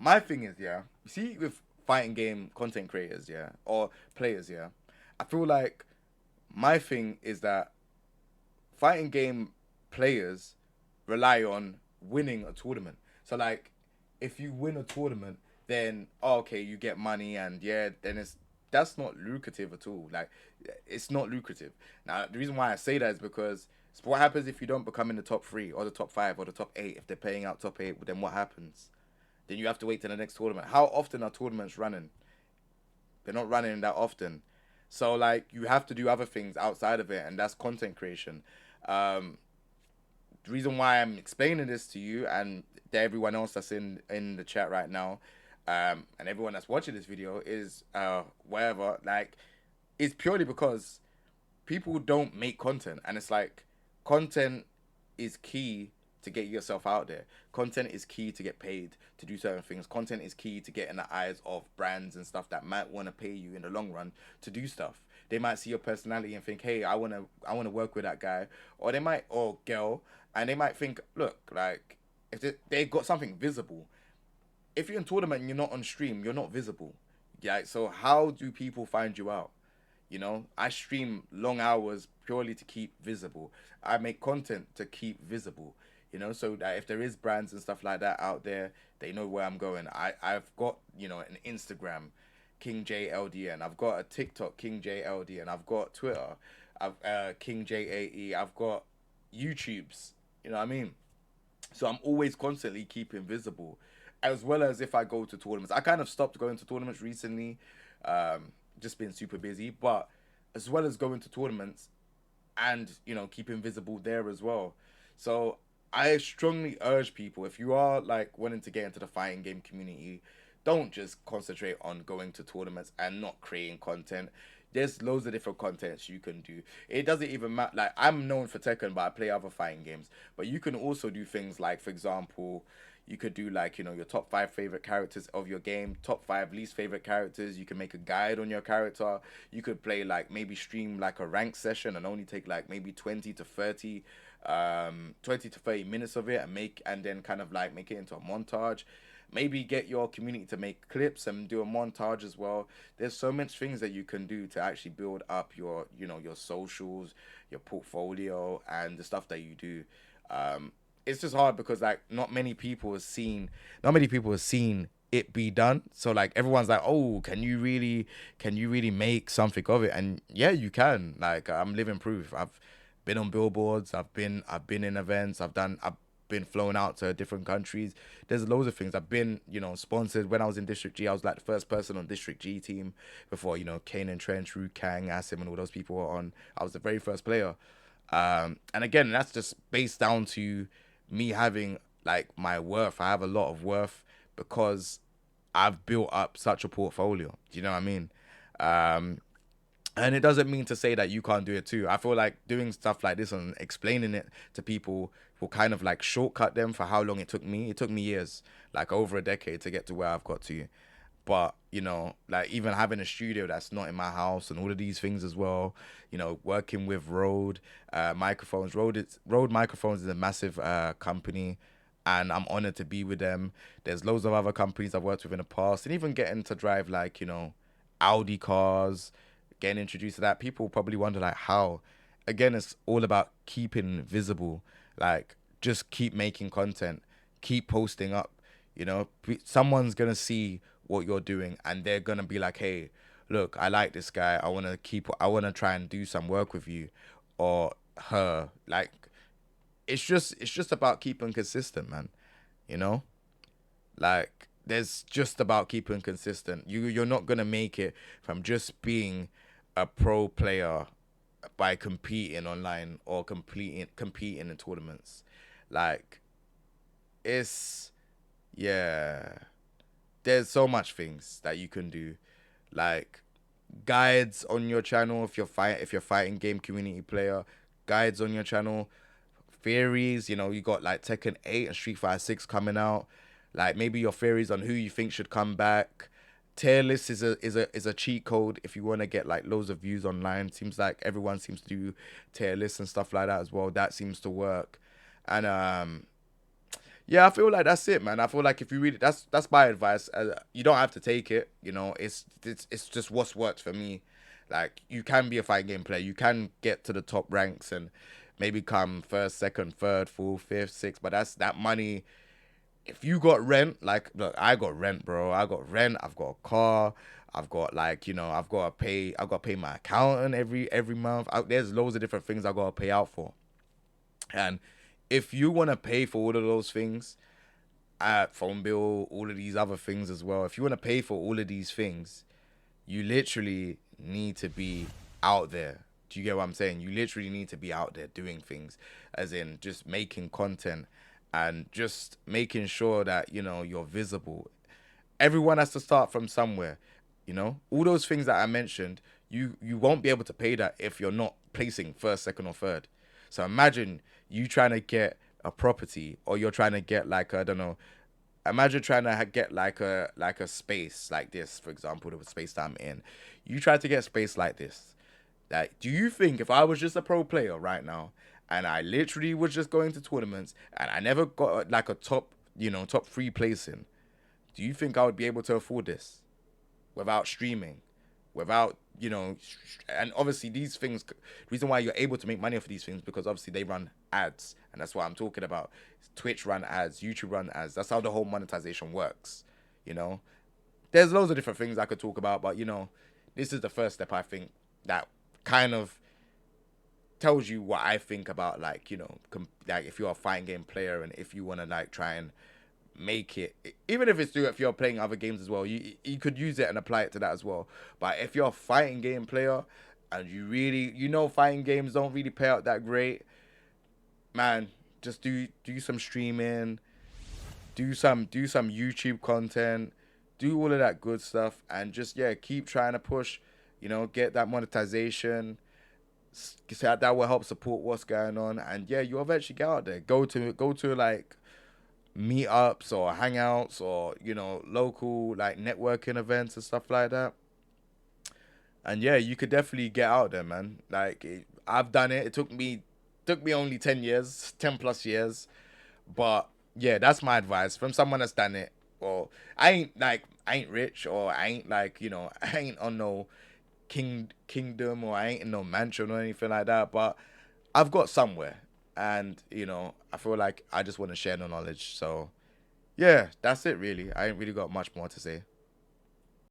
my thing is, yeah, you see with fighting game content creators, yeah, or players, yeah, I feel like my thing is that fighting game players rely on winning a tournament. So like, if you win a tournament, then oh, okay, you get money, and yeah, then that's not lucrative at all. Like, it's not lucrative. Now, the reason why I say that is because so what happens if you don't become in the top three or the top five or the top eight? If they're paying out top eight, then what happens? Then you have to wait till the next tournament. How often are tournaments running? They're not running that often. So like you have to do other things outside of it, and that's content creation. Um, the reason why I'm explaining this to you and to everyone else that's in the chat right now, and everyone that's watching this video is wherever, like, it's purely because people don't make content, and it's like content is key to get yourself out there. Content is key to get paid to do certain things. Content is key to get in the eyes of brands and stuff that might want to pay you in the long run to do stuff. They might see your personality and think, "Hey, I want to work with that guy," or they might, or girl, and they might think, "Look, like if they got something visible. If you're in tournament and you're not on stream, you're not visible. Yeah. So how do people find you out? I stream long hours purely to keep visible. I make content to keep visible. So that if there is brands and stuff like that out there, they know where I'm going. I've got an Instagram, King J LDN. I've got a TikTok, King J LDN. I've got Twitter, I've King J AE. I've got YouTube's. You know what I mean? So I'm always constantly keeping visible, as well as if I go to tournaments. I kind of stopped going to tournaments recently, just been super busy. But as well as going to tournaments and keeping visible there as well. So I strongly urge people, if you are like wanting to get into the fighting game community, don't just concentrate on going to tournaments and not creating content. There's loads of different contents you can do. It doesn't even matter. Like, I'm known for Tekken, but I play other fighting games. But you can also do things like, for example, you could do like your top five favorite characters of your game, top five least favorite characters. You can make a guide on your character. You could play like maybe stream like a rank session and only take like maybe 20 to 30 minutes of it, and then kind of like make it into a montage. Maybe get your community to make clips and do a montage as well. There's so much things that you can do to actually build up your socials, your portfolio, and the stuff that you do. It's just hard because like not many people have seen it be done. So like everyone's like, oh, can you really make something of it? And yeah, you can. Like, I'm living proof. I've been on billboards. I've been in events. I've been flown out to different countries. There's loads of things. I've been, sponsored when I was in District G. I was like the first person on District G team before, Kane and Trench, Ru Kang, Asim, and all those people were on. I was the very first player. And again, that's just based down to me having like my worth. I have a lot of worth because I've built up such a portfolio. Do you know what I mean? Um, and it doesn't mean to say that you can't do it too. I feel like doing stuff like this and explaining it to people will kind of like shortcut them for how long it took me. It took me years, like over a decade to get to where I've got to. But, like even having a studio that's not in my house and all of these things as well, working with Rode microphones. Rode Microphones is a massive company, and I'm honored to be with them. There's loads of other companies I've worked with in the past, and even getting to drive like, Audi cars, getting introduced to that. People probably wonder like how. Again, it's all about keeping visible. Like, just keep making content, keep posting up. Someone's gonna see what you're doing, and they're gonna be like, "Hey, look, I like this guy. I wanna try and do some work with you, or her." Like, it's just about keeping consistent, man. You know, like there's just about keeping consistent. You're not gonna make it from just being a pro player by competing online or competing in tournaments. Like, it's yeah. There's so much things that you can do, like guides on your channel if you're fighting game community player, guides on your channel, theories. You got like Tekken 8 and Street Fighter 6 coming out. Like, maybe your theories on who you think should come back. Tier list is a cheat code if you want to get like loads of views online. Seems like everyone seems to do tier lists and stuff like that as well. That seems to work. And Yeah, I feel like that's it, man. I feel like if you read it, that's my advice. You don't have to take it. You know, it's just what's worked for me. Like you can be a fighting game player. You can get to the top ranks and maybe come first, second, third, fourth, fifth, sixth. But that's that money. If you got rent, like look, I got rent, bro. I got rent. I've got a car. I've got like I've got to pay. I got to pay my accountant every month. There's loads of different things I got to pay out for. And if you want to pay for all of those things, phone bill, all of these other things as well. If you want to pay for all of these things, you literally need to be out there. Do you get what I'm saying? You literally need to be out there doing things, as in just making content and just making sure that you're visible. Everyone has to start from somewhere. All those things that I mentioned, you won't be able to pay that if you're not placing first, second, or third. So imagine you trying to get a property, or you're trying to get like I don't know. Imagine trying to get like a space like this, for example, the space that I'm in. You try to get space like this. Like, do you think if I was just a pro player right now and I literally was just going to tournaments and I never got like a top three placing, do you think I would be able to afford this without streaming, without and obviously these things, the reason why you're able to make money off of these things, because obviously they run ads, and that's what I'm talking about. Twitch run ads, YouTube run ads. That's how the whole monetization works. you know there's loads of different things I could talk about, but this is the first step, I think, that kind of tells you what I think about, like, like if you're a fighting game player and if you want to like try and make it, even if if you're playing other games as well, you could use it and apply it to that as well. But if you're a fighting game player and you really fighting games don't really pay out that great, man, just do some streaming, do some YouTube content, do all of that good stuff, and just keep trying to push, get that monetization. That will help support what's going on, and you'll eventually get out there. Go to like meetups or hangouts or local like networking events and stuff like that. And you could definitely get out there, man. Like I've done it. It took me only 10 years, 10 plus years, but that's my advice from someone that's done it. Well, I ain't rich, or I ain't like I ain't on no kingdom, or I ain't in no mansion or anything like that, but I've got somewhere, and I feel like I just want to share the knowledge. So that's it really. I ain't really got much more to say.